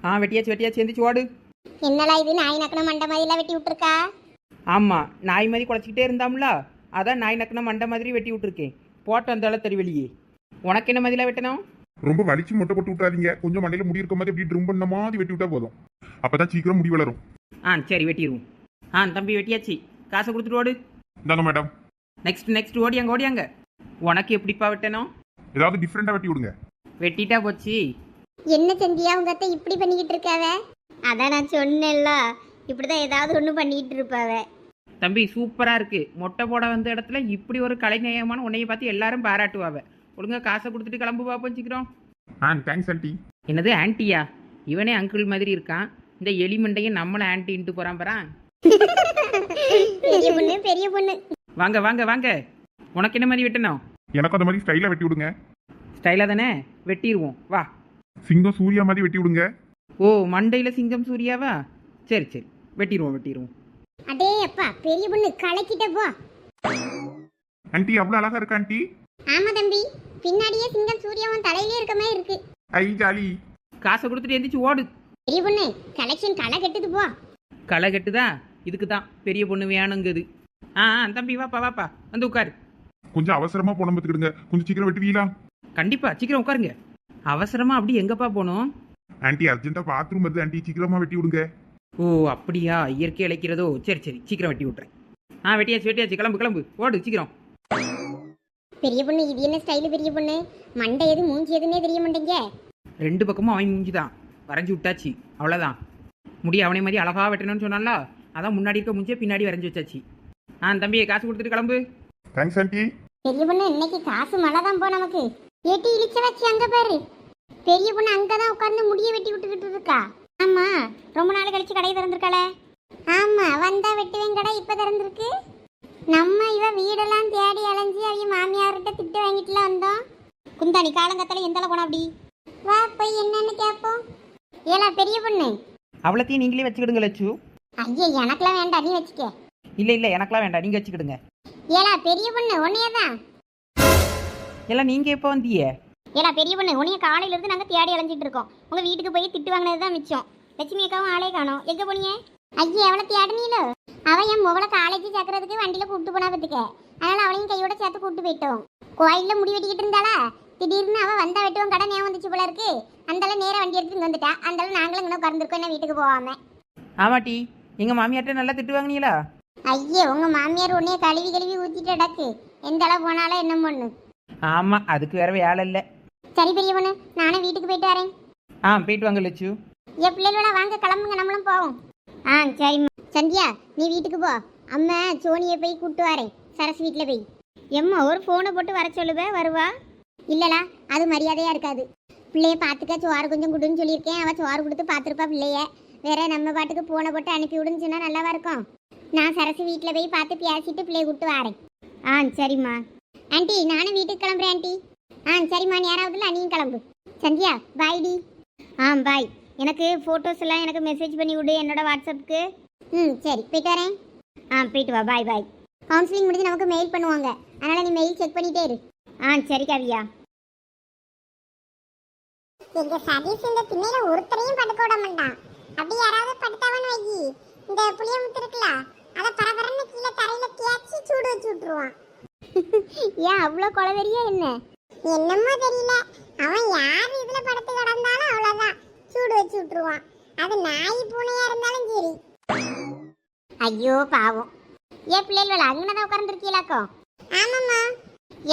வெட்டியாச்சு வெட்டியாச்சு எந்திரிச்சு ஓடு. என்னடா இது நாய் நக்கன மண்டை மாதிரிலாம் வெட்டி விட்டுருக்கா? ஆமாம், நாய் மாதிரி குலைச்சிக்கிட்டே இருந்தாம்ல, அதான் நாய் நக்கின மண்டை மாதிரி வெட்டி விட்டுருக்கேன். போட்டு வந்தால தெரி வெளியே. உனக்கு என்ன மாதிரிலாம் வெட்டணும்? ரொம்ப வலிச்சு மொட்டை போட்டு விட்டாதீங்க. கொஞ்சம் மண்டையில முடி இருக்க மாதிரி இப்படி ட்ரிம் பண்ண மாதிரி வெட்டி விட்டா போதும். அப்பதான் சீக்கிரம் முடி வளரும். சரி வெட்டிடுவோம். தம்பி வெட்டியாச்சு, காசை கொடுத்துட்டு ஓடு. இந்தாங்க மேடம். நெக்ஸ்ட் ஓடியாங்க ஓடியாங்க. உனக்கு எப்படிப்பா வெட்டணும்? ஏதாவது டிஃப்ரெண்டா வெட்டி விடுங்க. வெட்டிட்டா போச்சு. என்ன செஞ்சியா உங்க அத்தை இப்படி பண்ணிக்கிட்டு இருக்காவ? அதான் நான் சொன்னேன்ல, இப்படிதான் ஏதாவது ஒண்ணு பண்ணிட்டு இருப்பாவ. தம்பி சூப்பராக இருக்கு. மொட்டை போட வந்த இடத்துல இப்படி ஒரு கலைநயமான உன்னைய பார்த்து எல்லாரும் பாராட்டுவாவ. ஒழுங்கா காசை கொடுத்துட்டு கிளம்பு பார்ப்போம் சீக்கிரம். Thanks aunty. என்னது ஆன்ட்டியா? இவனே அங்கிள் மாதிரி இருக்கான். இந்த எலிமண்டையும் நம்மளை ஆன்ட்டின்ட்டு போறான் பாறான். பெரிய பொண்ணு பெரிய பொண்ணு. வாங்க வாங்க வாங்க. உனக்கு என்ன மாதிரி வெட்டணும்? எனக்கு அந்த மாதிரி ஸ்டைலா வெட்டி விடுங்க. ஸ்டைலாக தானே வெட்டிடுவோம் வா. சிங்கம் சூர்யா மாதிரி வெட்டி விடுங்க. ஓ, மண்டையில் சிங்கம் சூர்யாவா? சரி சரி வெட்டிடுவோம். அடே அப்பா, பெரிய பொண்ணு கலக்கிட்ட போ. ஆண்டி அவ்வளவு அழகா இருக்கா ஆண்டி. ஆமா தம்பி, பின்னாடியே சிங்கம் சூர்யாவும் தலையிலே இருக்க மாதிரி இருக்கு. ஐ ஜாலி. காசை கொடுத்துட்டு எந்திரிச்சு ஓடு. பெரிய பொண்ணு கலெக்ஷன் களை கெட்டுது போ. களை கட்டுதா? இதுக்கு தான் பெரிய பொண்ணு வேணுங்குது. தம்பி வாப்பா வாப்பா வந்து உட்காரு. கொஞ்சம் அவசரமா போன பார்த்துக்கிடுங்க. கொஞ்சம் சீக்கிரம் வெட்டுவீங்களா? கண்டிப்பா சீக்கிரம் உட்காருங்க. அவசரமா அப்படி எங்கப்பா போகணும்? ஆண்டி அர்ஜென்ட்டா பாத்ரூம் வருது ஆண்டி, சீக்கிரமா வெட்டி விடுங்க. ஓ அப்படியா, இயற்கை இழைக்கிறதோ? சரி சரி சீக்கிரம் வெட்டி விட்றேன். வெட்டியாச்சு கிளம்பு ஓடு சீக்கிரம். பெரிய பொண்ணு இது என்ன ஸ்டைலு பெரிய பொண்ணு? மண்டை எது மூஞ்சி எதுன்னே தெரிய மாட்டேங்க. ரெண்டு பக்கமும் அவன் மூஞ்சி தான் வரைஞ்சி விட்டாச்சு, அவ்வளோதான். முடி அவனை மாதிரி அழகா வெட்டணும்னு சொன்னால, அதான் முன்னாடி இருக்க மூஞ்சியை பின்னாடி வரைஞ்சி வச்சாச்சு. தம்பி காசு கொடுத்துட்டு கிளம்பு. Thanks aunty. பெரிய பொண்ணு இன்னைக்கு காசு மழை தான் போ நமக்கு. ஏட்டி இழிச்ச வச்சு அங்க பாரு. பெரிய பொண்ணு அங்கதான் உட்கார்ந்து முடிய வெட்டி விட்டுக்கிட்டு இருக்கா. ஆமா, ரொம்ப நாள் கழிச்சு கடை திறந்திருக்காளே. ஆமா, வந்தா வெட்டுவேன் கடை இப்ப திறந்திருக்கு. நம்ம இவ வீடெல்லாம் தேடி அலைஞ்சு அவங்க மாமியார்கிட்ட திட்டு வாங்கிட்டுல வந்தோம். குந்தாணி காலங்கத்தால எந்தால போனா அப்படி வா போய் என்னன்னு கேட்போம். ஏலா பெரிய பொண்ணு, அவ்வளோத்தையும் நீங்களே வச்சுக்கிடுங்க லட்சு. ஐயா எனக்கெல்லாம் வேண்டாம், நீ வச்சுக்க. இல்லை எனக்கெல்லாம் வேண்டாம், நீங்கள் வச்சுக்கிடுங்க. ஏலா பெரிய பொண்ணு உன்னையதான். எல்லாம் நீங்கள் எப்போ வந்தீங்க? ஏலா பெரிய பொண்ணு, உன்னைய காலையில இருந்து நாங்க தேடி அலைஞ்சிட்டு இருக்கோம். உங்க வீட்டுக்கு போய் திட்டு வாங்கினது தான் மிச்சம். லட்சுமி அக்காவும் ஆளே காணோம். எங்க போனீங்க? ஐயா எவ்வளோ தேடினீங்களோ. அவன் என் முகலை காலேஜ் சேர்க்கறதுக்கு வண்டியில கூப்பிட்டு போனா பத்துக்க. அதனால அவளையும் கையோட சேர்த்து கூப்பிட்டு போயிட்டோம். கோயில்ல முடி வெட்டிக்கிட்டு இருந்தாளா, திடீர்னு அவ வந்தா வெட்டுவோம் கடை ஞாபகம் வந்துச்சு போல இருக்கு. அந்தால நேரம் வண்டி எடுத்துட்டு வந்துட்டா. அந்தால நாங்களும் இங்கே கறந்துருக்கோம் என்ன வீட்டுக்கு போகாம. ஆமாட்டி, எங்கள் மாமியார்ட்ட நல்லா திட்டு வாங்கினீங்களா? ஐயே உங்க மாமியார் உன்னைய கழுவி ஊத்திட்டு அடக்கு. எந்த அளவு போனாலும் என்ன பண்ணு. ஆமாம், அதுக்கு வேற வேலை இல்லை. சரி பெரிய பொண்ணு, நானும் வீட்டுக்கு போயிட்டு வரேன். போயிட்டு வாங்க லட்சு. என் பிள்ளைகளோட வாங்க கிளம்புங்க, நம்மளும் போவோம். சரிம்மா. சந்தியா நீ வீட்டுக்கு போ. அம்மா சோனியை போய் கூப்பிட்டு வரேன் சரஸ் வீட்டில் போய். எம்மா ஒரு ஃபோனை போட்டு வர சொல்லுவேன், வருவா? இல்லலா, அது மரியாதையா இருக்காது. பிள்ளைய பார்த்துக்க, சோறு கொஞ்சம் கொடுன்னு சொல்லியிருக்கேன். அவள் சோறு கொடுத்து பார்த்துருப்பா பிள்ளைய. வேற நம்ம பாட்டுக்கு ஃபோனை போட்டு அனுப்பி விடுன்னு சொன்னா நல்லாவா இருக்கும்? நான் சரசு வீட்டில் போய் பார்த்து பேசிட்டு பிள்ளைய கூப்பிட்டு வரேன். சரிம்மா. ஆண்டி நானும் வீட்டுக்கு கிளம்புறேன் ஆண்டி. சரிம்மா, நேராவதுல நீயும் கிளம்பு. சந்தியா பாய்டி. பாய். எனக்கு ஃபோட்டோஸ் எல்லாம் எனக்கு மெசேஜ் பண்ணி விடு என்னோட வாட்ஸ்அப்புக்கு. சரி போயிட்டு வரேன். போயிட்டு வா. பாய் பாய். கவுன்சிலிங் முடிஞ்சு நமக்கு மெயில் பண்ணுவாங்க, அதனால நீ மெயில் செக் பண்ணிட்டே இரு. சரி கவியா. எங்க சதீஷ் இந்த திண்ணையில ஒருத்தரையும் படுக்க விட மாட்டான். அப்படி யாராவது படுத்தாவன்னு வைக்கி, இந்த புளியமுத்து இருக்குல்ல, அதை பரபரன்னு கீழே தரையில தேய்ச்சி சூடு வச்சு விட்டுருவான். ஏன் அவ்வளோ கொலவெறியா என்ன? என்னமோ தெரியல, அவன் யார் இதுல படுத்து கிடந்தாலும் அவ்வளவுதான் சூடு வச்சு விட்டுருவான். அது நாய் பூனையா இருந்தாலும் சரி. ஐயோ பாவம். ஏன் பிள்ளைகள் அங்கனதான் உட்கார்ந்துருக்கீங்களாக்கோ? ஆமாம்மா,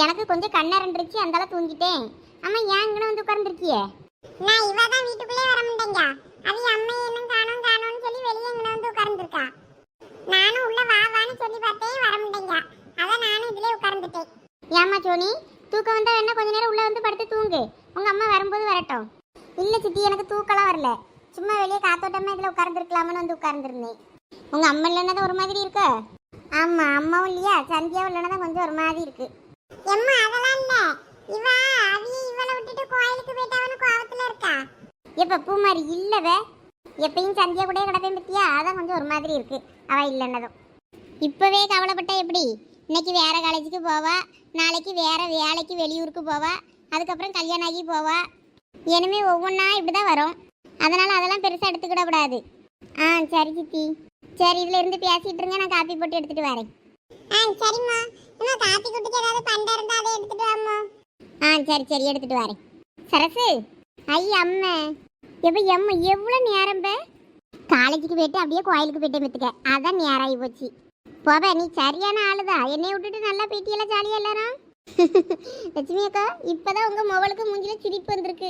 எனக்கு கொஞ்சம் கண்ணரண்டுருச்சு, அந்தால தூங்கிட்டேன். அம்மா ஏன் அங்கன வந்து உட்கார்ந்துருக்கியே? நான் இவ தான் வீட்டுக்குள்ளே வர மாட்டேங்க. அது அம்மா என்ன காணோம்னு சொல்லி வெளியே இங்கே வந்து உட்கார்ந்துருக்கா. நானும் உள்ள வான்னு சொல்லி பார்த்தேன், வர மாட்டேங்க. அதான் நானும் இதுல உட்கார்ந்துட்டேன். ஏமா சோனி, தூக்கம் வந்தா வேணா கொஞ்ச நேரம் உள்ள வந்து படுத்து தூங்கு. உங்க அம்மா வரும்போது வரட்டும். இல்ல சித்தி, எனக்கு தூக்கலாம் வரல. சும்மா வெளியே காத்தோட்டமா இதுல உட்கார்ந்துருக்கலாமனு வந்து உட்கார்ந்துருந்தேன். உங்க அம்மா இல்லைன்னா ஒரு மாதிரி இருக்க. ஆமா, அம்மாவும் இல்லையா, சந்தியாவும் இல்லைன்னா கொஞ்சம் ஒரு மாதிரி இருக்கு. எம்மா அதெல்லாம் இல்ல, இவளை விட்டுட்டு கோயிலுக்கு போயிட்டாவனு கோவத்துல இருக்கா. எப்ப பூமாரி இல்லவே, எப்பயும் சந்தியா கூட கிடப்பேன் பத்தியா, அதான் கொஞ்சம் ஒரு மாதிரி இருக்கு அவ இல்லைன்னதும். இப்பவே கவலைப்பட்டா எப்படி? இன்னைக்கு வேற காலேஜுக்கு போவா, நாளைக்கு வேற வேலைக்கு வெளியூருக்கு போவா, அதுக்கப்புறம் கல்யாணம் ஆகி போவா. இனிமே ஒவ்வொன்றா இப்படிதான் வரும். அதனால அதெல்லாம் பெருசா எடுத்துக்கிட கூடாது. சரி சித்தி. சரி, இதுல இருந்து பேசிட்டு இருங்க, நான் காப்பி போட்டு எடுத்துட்டு வரேன். சரிம்மா. இன்னும் காப்பி குடிக்க ஏதாவது பண்டா இருந்தா அதை எடுத்துட்டு வாம்மா. சரி சரி, எடுத்துட்டு வரேன். சரசு, அம்மா எப்ப எம்மா எவ்வளவு நேரம் காலேஜுக்கு போயிட்டு அப்படியே கோயிலுக்கு போயிட்டு மித்துக்க, அதான் நேரம் ஆகி போச்சு. போவ, நீ சரியான ஆளுதான். என்னை விட்டுட்டு நல்லா போயிட்டியெல்லாம் ஜாலியா எல்லாரும். லட்சுமி அக்கா, இப்பதான் உங்க மொபைலுக்கு மூஞ்சில சிரிப்பு வந்திருக்கு.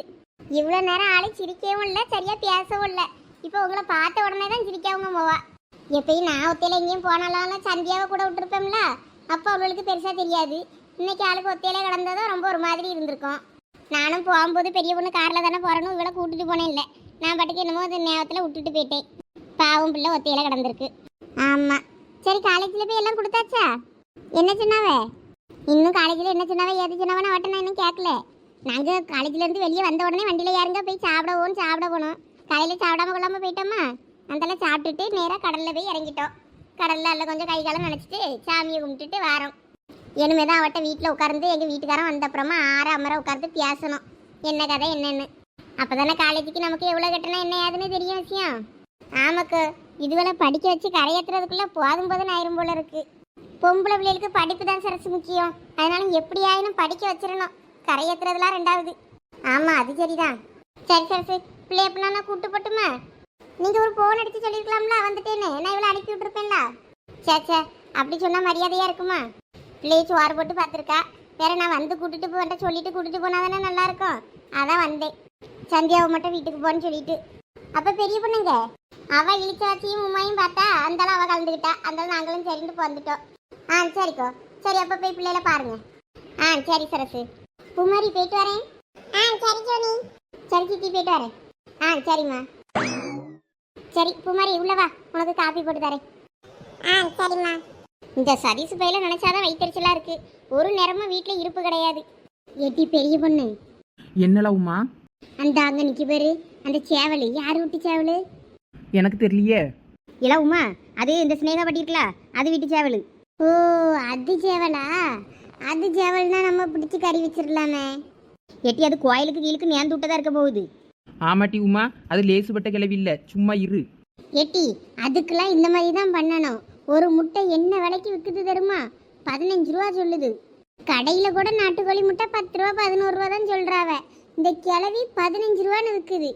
இவ்வளவு நேரம் ஆளு சிரிக்கவும் இல்லை, சரியா பேசவும் இல்லை. இப்போ உங்களை பார்த்த உடனே தான் சிரிக்க உங்க மொவா. எப்பயும் நான் ஒத்தையில எங்கேயும் போனாலும் சந்தியாவை கூட விட்டுருப்பேன்ல, அப்போ அவளுக்கு பெருசா தெரியாது. இன்னைக்கு ஆளுக்கு ஒத்தையில கிடந்ததும் ரொம்ப ஒரு மாதிரி இருந்திருக்கும். நானும் போகும்போது பெரிய பொண்ணு காரில் தானே போறேன்னு இவளை கூட்டிட்டு போனேன். இல்லை, நான் பாட்டுக்கு என்னமோ அந்த நேரத்தில் விட்டுட்டு போயிட்டேன். பாவம் பிள்ளை ஒத்தையில கிடந்திருக்கு. ஆமா. சரி, காலேஜில் போய் எல்லாம் கொடுத்தாச்சா? என்ன சொன்னாவே? இன்னும் காலேஜில் என்ன சொன்னாவே, ஏது சொன்னாவே அவட்ட நான் இன்னும் கேட்கல. நாங்கள் காலேஜ்லேருந்து வெளியே வந்த உடனே வண்டியில் யாருங்க போய் சாப்பிட போனோம். காலையில் சாப்பிடாம கொள்ளாமல் போயிட்டோமா, அதெல்லாம் சாப்பிட்டுட்டு நேராக கடலில் போய் இறங்கிட்டோம். கடலில் அதில் கொஞ்சம் கை காலம் நினச்சிட்டு சாமியை கும்பிட்டுட்டு வரோம். இனிமே தான் அவட்ட வீட்டில் உட்கார்ந்து எங்கள் வீட்டுக்காரன் வந்த அப்புறமா அமர உட்கார்ந்து பேசணும், என்ன கதை என்னன்னு. அப்போ தானே காலேஜுக்கு நமக்கு எவ்வளோ கட்டணும் என்ன ஏதுன்னு தெரியும் விஷயம். ஆமாக்கு, இதுவரை படிக்க வச்சு கரையேற்றுறதுக்குள்ளே போதும் ஆயிரம் போல இருக்கு. பொம்பளை பிள்ளைகளுக்கு படிப்பு தான் சரசு முக்கியம். அதனால எப்படி ஆயினும் படிக்க வச்சிடணும், கரையேற்றுறதுலாம் ரெண்டாவது. ஆமாம், அது சரிதான். சரி சரசு, பிள்ளை எப்படின்னா நான் கூப்பிட்டு போட்டுமா? நீங்கள் ஒரு ஃபோன் அடித்து சொல்லியிருக்கலாம்ல, வந்துட்டேன்னு நான் இவ்வளோ அனுப்பி விட்டுருப்பேன்ல. சே, அப்படி சொன்னால் மரியாதையாக இருக்குமா? பிள்ளையை சோறு போட்டு பார்த்துருக்கா, வேற நான் வந்து கூட்டிட்டு போன்ட்ட சொல்லிட்டு கூட்டிட்டு போனா தானே நல்லா இருக்கும். அதான் வந்தேன், சந்தியாவை மட்டும் வீட்டுக்கு போன்னு சொல்லிட்டு. அப்ப பெரிய பொண்ணுங்க அவ இழிச்சாச்சியும் உமாயும் பார்த்தா அந்தாலும் அவ கலந்துக்கிட்டா, அந்தாலும் நாங்களும் சரிட்டு வந்துட்டோம். சரிக்கோ, சரி, அப்ப போய் பிள்ளைல பாருங்க. சரி சரசு. குமாரி, போயிட்டு வரேன். சரி ஜோனி. சரி சித்தி, போயிட்டு வரேன். சரிம்மா. சரி குமாரி, உள்ளவா, உனக்கு காப்பி போட்டு தரேன். சரிம்மா. இந்த சதீசு பையில நினைச்சாதான் வயிற்றுச்சலா இருக்கு. ஒரு நேரமும் வீட்டுல இருப்பு கிடையாது. எட்டி பெரிய பொண்ணு, என்னல உமா? அந்த அங்க நிக்க பேரு, அந்த சேவல் யாரு விட்டு சேவல்? எனக்கு தெரியலையே. இல்ல உமா, அது இந்த ஸ்னேகா பட்டிருக்கல, அது வீட்டு சேவல். ஓ, அது சேவலா? அது சேவல்னா நம்ம பிடிச்சி கறி வச்சிடலாமே. எட்டி, அது கோயிலுக்கு கீழுக்கு நேர்ந்து விட்டதா இருக்க போகுது. ஆமாட்டி உமா, அது லேசுப்பட்ட கிளவி இல்லை, சும்மா இரு. எட்டி, அதுக்கெல்லாம் இந்த மாதிரி தான் பண்ணணும். ஒரு முட்டை என்ன விலைக்கு விற்குது தெரியுமா? 15 ரூபா சொல்லுது. கடையில் கூட நாட்டுக்கோழி முட்டை 10 ரூபா 11 ரூபா தான் சொல்கிறாவ. இந்த கிளவி 15 ரூபான்னு விற்குது.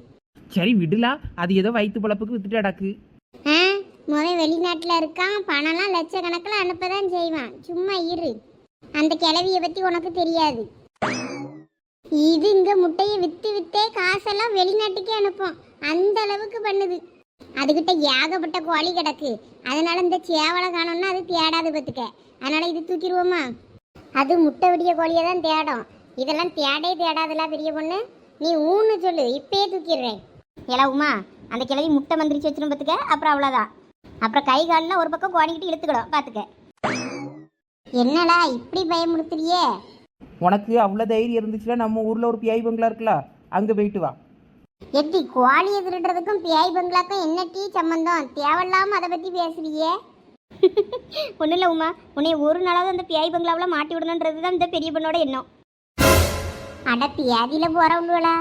சரி விடுலா, அது ஏதோ வயிற்று பழப்புக்கு வித்துட்டு அடக்கு. வெளிநாட்டில் இருக்கான், பணம்லாம் லட்சக்கணக்கில் அனுப்பதான் செய்வான். சும்மா இரு, அந்த கிளவியை பற்றி உனக்கு தெரியாது. இது இங்கே முட்டையை விற்றே காசெல்லாம் வெளிநாட்டுக்கே அனுப்பும், அந்த அளவுக்கு பண்ணுது. அதுகிட்ட ஏகப்பட்ட கோழி கிடக்கு. அதனால இந்த சேவலை காணோம்னா அது தேடாது பத்துக்க. அதனால இது தூக்கிடுவோமா? அது முட்டை விடிய கோழியை தான் தேடும். இதெல்லாம் தேடாதுல பெரிய பொண்ணு. நீ ஊன்னு சொல்லு, இப்பயே தூக்கிடுறேன். இலவுமா, அந்த கிளவி முட்டை மந்திரிச்சு வச்சிடும் பத்துக்க. அப்புறம் அவ்வளோதான். அப்புறம் கை காலில் ஒரு பக்கம் கோணிக்கிட்டு இழுத்துக்கிடும் பார்த்துக்க. என்னடா இப்படி பயமுறுத்துறியே? உனக்கு அவ்வளோ தைரியம் இருந்துச்சுன்னா நம்ம ஊரில் ஒரு பிஐ பங்களா இருக்குல்ல, அங்கே போயிட்டு வா. எட்டி, கோழியை திருடுறதுக்கும் பிஐ பங்களாக்கும் என்ன டீ சம்பந்தம்? தேவையில்லாம அதை பற்றி பேசுறியே. ஒன்றும் இல்லை உமா, உன்னை ஒரு நாளாவது அந்த பிஐ பங்களாவில் மாட்டி விடணுன்றது தான் இந்த பெரிய பொண்ணோட எண்ணம். அட பியாதியில் போகிறவங்களா?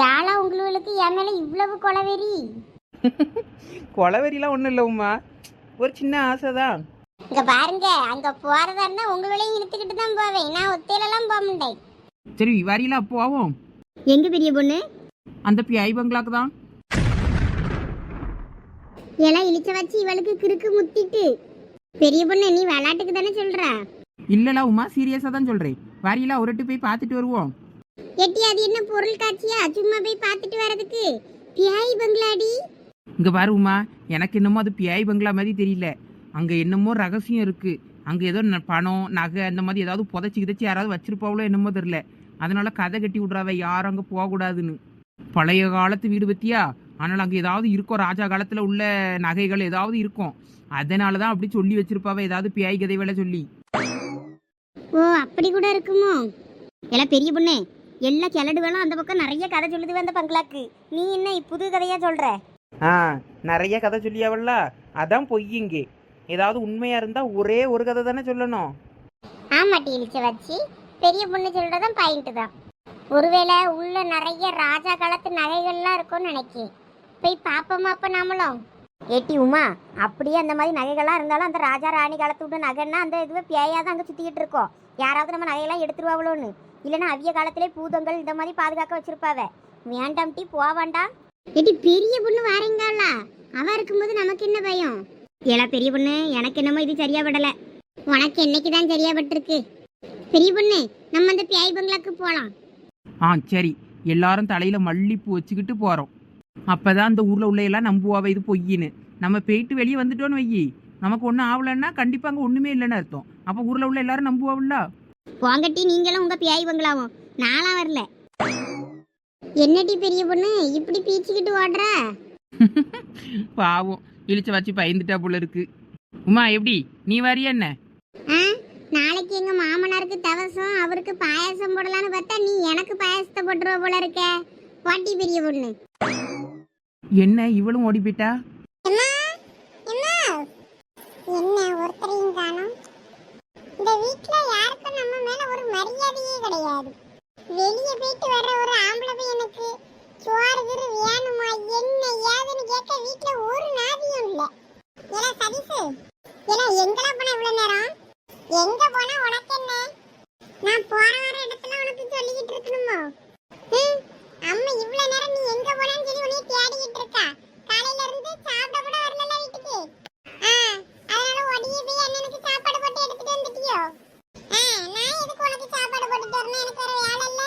ஏழா உங்களுக்கு என் மேலே இவ்வளவு கொலவெறி? கொலவெறிலாம் ஒன்றும் இல்லை உமா, ஒரு சின்ன ஆசை தான். இங்கே பாருங்க, அங்கே போகிறதா இருந்தால் உங்களையும் இழுத்துக்கிட்டு தான் போவேன். நான் ஒத்தையிலலாம் போக மாட்டேன். சரி வரையில போவோம். எங்க பெரிய பொண்ணு? அந்த பிஐ பங்களாக்கு தான். எல்லாம் இழிச்ச வச்சு இவளுக்கு கிறுக்கு முத்திட்டு. பெரிய பொண்ணு, நீ விளையாட்டுக்கு தானே சொல்ற? இல்லைல உமா, சீரியஸாக தான் சொல்கிறேன். வரையில ஒருட்டு போய் பார்த்துட்டு வருவோம். எட்டி, அது என்ன பொருள் காட்சியா? சும்மா போய் பார்த்துட்டு வரதுக்கு? பிஐ பங்களாடி. இங்கே பாரு உமா, எனக்கு என்னமோ அது பிஐ பங்களா மாதிரி தெரியல. அங்கே என்னமோ ரகசியம் இருக்குது. அங்கே ஏதோ பணம் நகை அந்த மாதிரி ஏதாவது புதைச்சி கிதச்சி யாராவது வச்சிருப்பாவளோ என்னமோ தெரில. அதனால கதை கட்டி விட்றாவ யாரும் அங்கே போகக்கூடாதுன்னு. பழைய காலத்து வீடு பற்றியா, அதனால் அங்கே ஏதாவது இருக்கும், ராஜா காலத்தில் உள்ள நகைகள் ஏதாவது இருக்கும். அதனால தான் அப்படி சொல்லி வச்சிருப்பாவ, ஏதாவது பிஐ கதை வேலை சொல்லி. ஓ, அப்படி கூட இருக்குமோ? எல்லாம் பெரிய பொண்ணு, எல்லா கிளடுகளும் அந்த பக்கம் நிறைய கதை சொல்லுது அந்த பங்களாக்கு. நீ என்ன புது கதையா சொல்ற? நிறைய கதை சொல்லியாவல்ல, அதான் பொய்யுங்க. ஏதாவது உண்மையா இருந்தா ஒரே ஒரு கதை தானே சொல்லணும். ஆமாட்டி, இழிச்ச வச்சு பெரிய பொண்ணு சொல்றதான் பாயிண்ட் தான். ஒருவேளை உள்ள நிறைய ராஜா காலத்து நகைகள்லாம் இருக்கும்னு நினைக்கேன். போய் பாப்போமா அப்ப நாமளும்? ஏட்டி உமா, அப்படியே அந்த மாதிரி நகைகள்லாம் இருந்தாலும் அந்த ராஜா ராணி காலத்து விட்டு நகைன்னா அந்த இதுவே பேயாதான் அங்கே சுற்றிக்கிட்டு இருக்கோம். யாராவது நம்ம நகையெல்லாம் எடுத்துருவாங்களோன்னு. இல்லைன்னா அவிய காலத்திலே பூதங்கள் இந்த மாதிரி பாதுகாக்க வச்சிருப்பாவ. வேண்டாம் டீ, போவாண்டா. ஏட்டி பெரிய பொண்ணு வாரீங்களா? அவ இருக்கும்போது நமக்கு என்ன பயம்? ஏலா பெரிய பொண்ணு, எனக்கு என்னமோ இது சரியா படல. உனக்கு என்னைக்கு தான் சரியா பட்டிருக்கு. பெரிய பொண்ணு, நம்ம அந்த பேய் பங்களாக்கு போலாம். சரி, எல்லாரும் தலையில மல்லிப்பூ வச்சுக்கிட்டு போறோம். அப்பதான் அந்த ஊர்ல உள்ள எல்லாம் நம்புவாவ இது பொய்யின்னு. நம்ம போயிட்டு வெளியே வந்துட்டோன்னு வையி, நமக்கு ஒன்றும் ஆகலன்னா கண்டிப்பா அங்கே ஒண்ணுமே இல்லைன்னு அர்த்தம். அப்போ ஊர்ல உள்ள எல்லாரும் நம்புவாவில்ல. போங்கட்டி, நீங்களும் உங்க பேய் பங்களாவும். நான்லாம் வரல. என்னடி பெரிய பொண்ணு இப்படி பீச்சிக்கிட்டு ஓடுற? பாவம், இழிச்ச வச்சு பயந்துட்டா போல இருக்கு. உமா, எப்படி நீ வரியா என்ன? நாளைக்கு எங்க மாமனாருக்கு தவசம், அவருக்கு பாயாசம் போடலான்னு பார்த்தா நீ எனக்கு பாயாசத்தை போட்டுருவ போல இருக்க. வாட்டி பெரிய பொண்ணு. என்ன இவளும் ஓடி போயிட்டா? என்ன ஒருத்தரையும் காணோம். இந்த வீட்ல யாருக்கும் நம்ம மேல ஒரு மரியாதையே கிடையாது. வெளியே போயிட்டு வர்ற ஒரு ஆம்பளை பையனுக்கு சோறு கிரு வேணுமா என்ன ஏதுன்னு கேட்க வீட்ல ஒரு நாதியும் இல்ல. ஏலா சதீஷு, ஏலா எங்கடா போன இவ்வளவு நேரம்? எங்க போனா உனக்கு என்ன? நான் போற வர இடத்துல உனக்கு சொல்லிக்கிட்டு இருக்கணுமோ? அம்மா இவ்வளவு நேரம் நீ எங்க போனான்னு சொல்லி உன்னை தேடிக்கிட்டு இருக்கா. காலையில இருந்து சாப்பிட கூட வரல வீட்டுக்கு. அதனால ஒடியே போய் அண்ணனுக்கு சாப்பாடு போட்டு எடுத்துட்டு வந்துட்டியோ? நான் எதுக்கு உனக்கு சாப்பாடு போட்டு தரணும்? எனக்கு வேற வேலை இல்ல.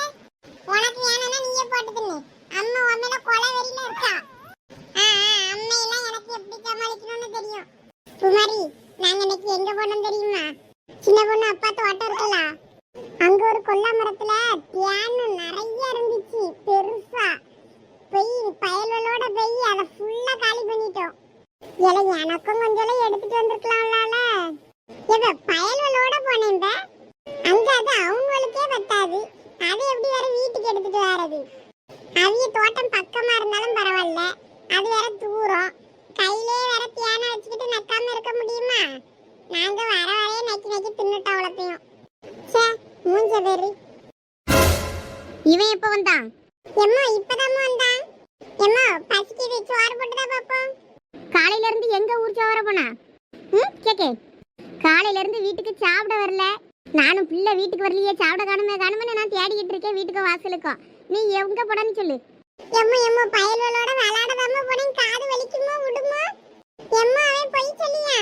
உனக்கு வேணும்னா நீயே போட்டு தின்னு. அம்மா உன் மேல கொலை வெறியில இருக்கா. அம்மையெல்லாம் எனக்கு எப்படி சமாளிக்கணும்னு தெரியும். குமாரி, நாங்க இன்னைக்கு எங்க போனோம் தெரியுமா? சின்ன பொண்ணு அப்பா தோட்டம் இருக்குல்ல, அங்க ஒரு கொல்லா மரத்துல தேனு நிறைய இருந்துச்சு பெருசா. போய் பயல்களோட போய் அதை ஃபுல்லா காலி பண்ணிட்டோம். எனக்கும் கொஞ்சம் எடுத்துட்டு வந்திருக்கலாம்ல. பயல்களோட போனேன். அங்க அது அவங்களுக்கே பத்தாது, அது எப்படி வேற வீட்டுக்கு எடுத்துட்டு வர்றது? அவிய தோட்டம் பக்கமா இருந்தாலும் பரவாயில்ல, அது வேற தூரம். கையிலே வேற தேனை வச்சுக்கிட்டு நக்காம இருக்க முடியுமா? நாங்க வர வரையே நக்கி நக்கி தின்னுட்டோம் அவ்வளோத்தையும். சே, மூஞ்ச பேரு. இவன் எப்ப வந்தான்? எம்மா இப்பதாம்மா வந்தான். எம்மா பசிக்குது, சோறு போட்டுதான் பாப்போம். காலையில இருந்து எங்க ஊர் சோற போனா? கேக்கே, காலையில இருந்து வீட்டுக்கு சாப்பிட வரல. நானும் பிள்ளை வீட்டுக்கு வரலையே, சாப்பிட காணுமே நான் தேடிக்கிட்டு இருக்கேன் வீட்டுக்கு வாசலுக்கும். நீ எங்க போடான்னு சொல்லு. எம்மா பயல்களோட விளையாடதாம போனேன். காது வலிக்குமோ விடுமோ? எம்மா அவன் போய் சொல்லியா?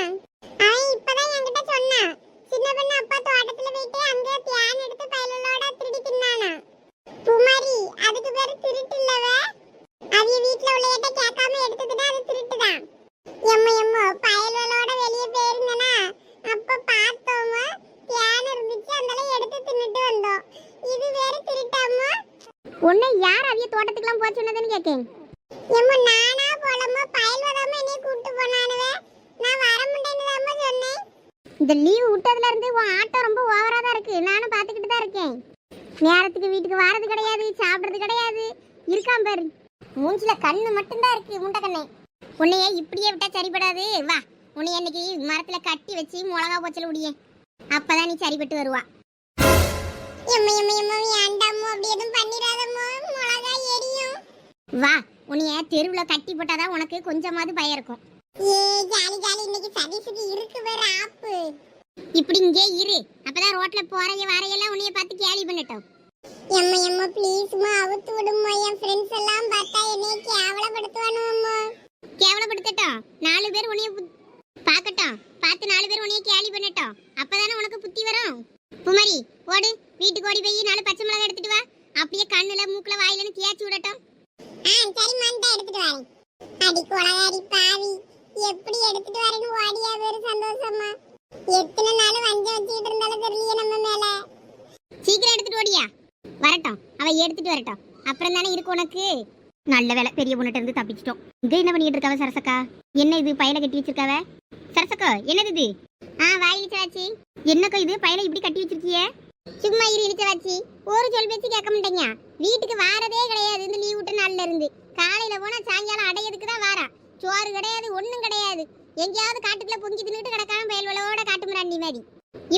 அவன் இப்பதான் என்கிட்ட சொன்னான். சின்ன பொண்ணு அப்பா தோட்டத்துல போயிட்டு அங்க தேன் எடுத்து பயல்களோட திருடி தின்னானா. குமாரி, அதுக்கு பேரு திருட்டு இல்லவ. அவிய வீட்ல உள்ளேட்ட கேட்காம எடுத்துக்கிட்டா அது திருட்டுதான். எம்மா பயல்களோட வெளியே போயிருந்தனா அப்ப பார்த்தோமா தேன் இருந்துச்சு, அதனால எடுத்து தின்னுட்டு வந்தோம். இது வேற திருட்டாமா? உன்னை யார் அவிய தோட்டத்துக்குலாம் போக சொன்னதுன்னு கேக்கேன். எம்மா நானா போலமா பயல்வதாம என்னைய கூட்டு போனானுவே. நான் வர முடியேன்னு தான் சொன்னேன். இந்த லீவ் விட்டதுல இருந்து உன் ஆட்டம் ரொம்ப ஓவரா தான் இருக்கு. நானும் பாத்துக்கிட்டு தான் இருக்கேன். நேரத்துக்கு வீட்டுக்கு வாரது கிடையாது, சாப்பிடுறது கிடையாது. இருக்கான் பாரு, மூஞ்சில கண்ணு மட்டும்தான் இருக்கு முண்டக்கண்ணே. உன்னையே இப்படியே விட்டா சரிப்படாது. வா, உன்னை இன்னைக்கு மரத்துல கட்டி வச்சு மிளகா போச்சல் முடியே, அப்பதான் நீ சரிப்பட்டு வருவா. எம்மா வேண்டாமோ, அப்படி எதுவும் பண்ணிடாதமோ, மிளகா எரியும். வா, உன்னைய தெருவுல கட்டி போட்டாதான் உனக்கு கொஞ்சமாவது பயம் இருக்கும். ஜாலி இன்னைக்கு சதீஷுக்கு இருக்கு வேற ஆப்பு. இப்படி இங்கே இரு, அப்பதான் ரோட்ல போறைய வாரையெல்லாம் உன்னைய பார்த்து கேலி பண்ணட்டும். எம்மா ப்ளீஸ்மா அவுத்து விடுமா. என் ஃப்ரெண்ட்ஸ் எல்லாம் பார்த்தா என்னைய கேவலப்படுத்துவானும்மா. கேவலப்படுத்தட்டும், 4 பேர் உன்னைய பார்க்கட்டும், பார்த்து 4 பேர் உன்னைய கேலி பண்ணட்டும். அப்பதானே உனக்கு புத்தி வரும். குமாரி, ஓடு, வீட்டுக்கு ஓடி போய் 4 பச்சை மிளகாய் எடுத்துட்டு வா. அப்படியே கண்ணுல மூக்குல வாயிலன்னு தேய்ச்சி விடட்டும். சரிம்மா, இந்த எடுத்துட்டு வரேன். அடி கொலகாரி பாவி, எப்படி எடுத்துட்டு வரேன்னு ஓடியா வேறு சந்தோஷமா. எத்தனை நாள் வஞ்ச வச்சுக்கிட்டு இருந்தாலும் தெரியலையே நம்ம மேல. சீக்கிரம் எடுத்துட்டு ஓடியா. வரட்டும், அவ எடுத்துட்டு வரட்டும், அப்புறம் தானே இருக்கு உனக்கு. நல்ல வேலை, பெரிய பொண்ணுட்ட இருந்து தப்பிச்சிட்டோம். இங்க என்ன பண்ணிட்டு இருக்காவ சரசக்கா? என்ன இது பையில கட்டி வச்சிருக்காவ? சரசக்கா, என்னது இது? வாய் இழிச்சவாச்சி, என்னக்கா இது பையில இப்படி கட்டி வச்சிருக்கிய? சும்மா இழிச்சவாச்சி, ஒரு சொல் பேச்சு கேட்க மாட்டேங்க. வீட்டுக்கு வாரதே கிடையாது இந்த லீவ் விட்ட நாள்ல இருந்து. காலையில போனா சாயங்காலம் அடையதுக்கு தான் வாரா. சோறு கிடையாது, ஒண்ணும் கிடையாது. எங்கேயாவது காட்டுக்குள்ள பொங்கி தின்னுட்டு கிடக்காம பயல்வளோட காட்டு மிராண்டி மாதிரி.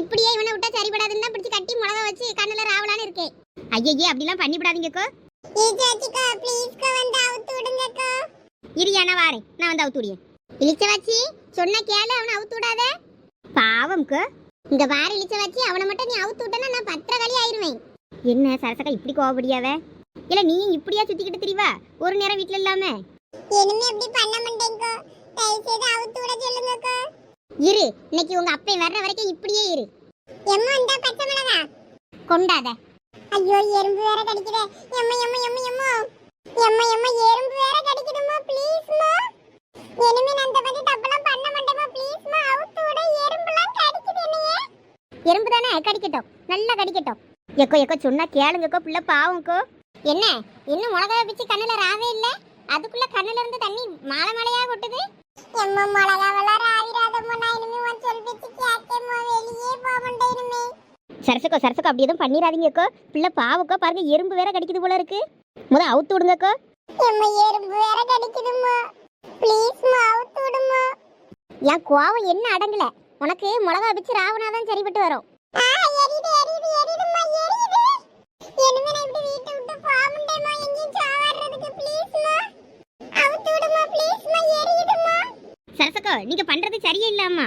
இப்படியே இவனை விட்டா சரிபடாதுன்னு தான் பிடிச்சி கட்டி மிளகா வச்சு கண்ணுல ராவலான்னு இருக்கேன். ஐயே அப்படிலாம் பண்ணி விடாதீங்கக்கோ. ஏச்சாச்சிக்கா ப்ளீஸ்க்கா வந்து அவுத்து விடுங்கக்கா. இரியா நான் வாரேன், நான் வந்து அவுத்து விடுறேன். இழிச்ச வச்சு சொன்ன கேளு, அவனை அவுத்து விடாத. பாவம்க்கு இங்க வார இழிச்ச வச்சு அவனை மட்டும் நீ அவுத்து விட்டனா நான் பத்திரகாளி ஆயிருவேன். என்ன சரசக்கா இப்படி கோவப்படியாவே? இல்ல நீ இப்படியா சுத்திக்கிட்டு திரிவா ஒரு நேரம் வீட்ல இல்லாம? இனிமே அப்படி பண்ண மாட்டேங்கோ. தயவு செய்து அவுத்து விட சொல்லுங்கக்கா. இரு, இன்னைக்கு உங்க அப்பா வர்ற வரைக்கும் இப்படியே இரு. எம்மா இந்த பச்சை மிளகா கொண்டாத. ஐயோ எறும்பு வேற கடிக்குதே. எம்மா எம்மா எம்மா எம்மா எம்மா எம்மா எறும்பு வேற கடிக்குதுமா. ப்ளீஸ்மா இனிமே நான் இந்த மாதிரி தப்பெல்லாம் பண்ண மாட்டேமா. ப்ளீஸ்மா அவுத்து விட. எறும்புலாம் கடிக்குது என்னையே. எறும்பு தானே கடிக்கட்டும், நல்லா கடிக்கட்டும். எக்கோ சொன்னா கேளுங்கக்கோ, பிள்ளை பாவம்க்கோ. என்ன இன்னும் மிளகா பிச்சு கண்ணுல ராவே இல்ல, அதுக்குள்ள கண்ணுல இருந்து தண்ணி மாலை மாலையா கொட்டுது. எம்மா மிளகாவெல்லாம் ராவிராதம்மா. நான் இனிமே உன் சொல் பேச்சு கேட்கேம்மா. வெளியே போக மாட்டேன் இனிமே. சரசக்கோ அப்படி எதுவும் பண்ணிடாதீங்கக்கோ, பிள்ளை பாவக்கோ. பாருங்க எறும்பு வேற கடிக்குது போல இருக்கு. அவுத்து விடுங்கக்கோ. எம்மா எறும்பு வேற கடிக்குதுமா. ப்ளீஸ்மா அவுத்து விடுமா. என் கோவம் என்ன அடங்கல, உனக்கு மிளகா பிச்சு ராவனாதான் சரிப்பட்டு வரும். எரியுது எரியுது எரியுதுமா எரியுது. இனிமே நான் இப்படி வீட்டை விட்டு போக மாட்டேம்மா. எங்கேயும் சாவாடுறதுக்கு. ப்ளீஸ்மா அவுத்து விடுமா. ப்ளீஸ்மா எரியுதுமா. சரசக்கோ நீங்க பண்றது சரியே இல்லாமா,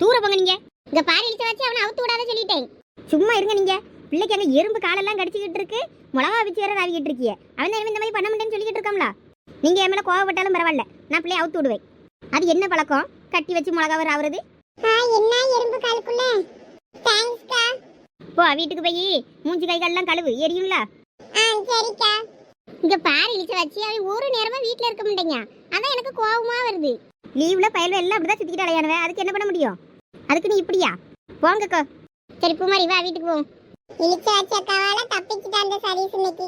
தூர போங்க நீங்க. இங்க பாரு இழிச்ச வச்சு அவனை அவுத்து விடாத சொல்லிட்டேன். சும்மா இருங்க நீங்க. பிள்ளைக்கு அங்க எறும்பு காலெல்லாம் கடிச்சுக்கிட்டு இருக்கு, மிளகா வச்சு வேற ராவிக்கிட்டு இருக்கிய. அவன் தான் இந்த மாதிரி பண்ண மாட்டேன்னு சொல்லிக்கிட்டு இருக்காங்களா? நீங்க என் மேல கோவப்பட்டாலும் பரவாயில்ல, நான் பிள்ளைய அவுத்து விடுவேன். அது என்ன பழக்கம், கட்டி வச்சு மிளகாவை ராவுறது? என்ன எறும்பு காலுக்குள்ள. தேங்க்ஸ்க்கா. போ வீட்டுக்கு போய் மூஞ்சி கை கால்லாம் கழுவு, எரியும்ல. சரிக்கா. இங்க பாரு இழிச்ச வச்சு அவன் ஒரு நேரமா வீட்டுல இருக்க மாட்டேங்க, அதான் எனக்கு கோவமா வருது. லீவ்ல பயல்வ எல்லாம் அப்படிதான் சுத்திக்கிட்டு அலையானவன், அதுக்கு என்ன பண்ண முடியும்? அதுக்கு நீ இப்படியா? போங்கக்கோ. சரி பூமாரி வா வீட்டுக்கு போவோம். இழிச்ச வச்ச அக்காவால தப்பிச்சுட்டான் அந்த சதீஷ் இன்னைக்கு.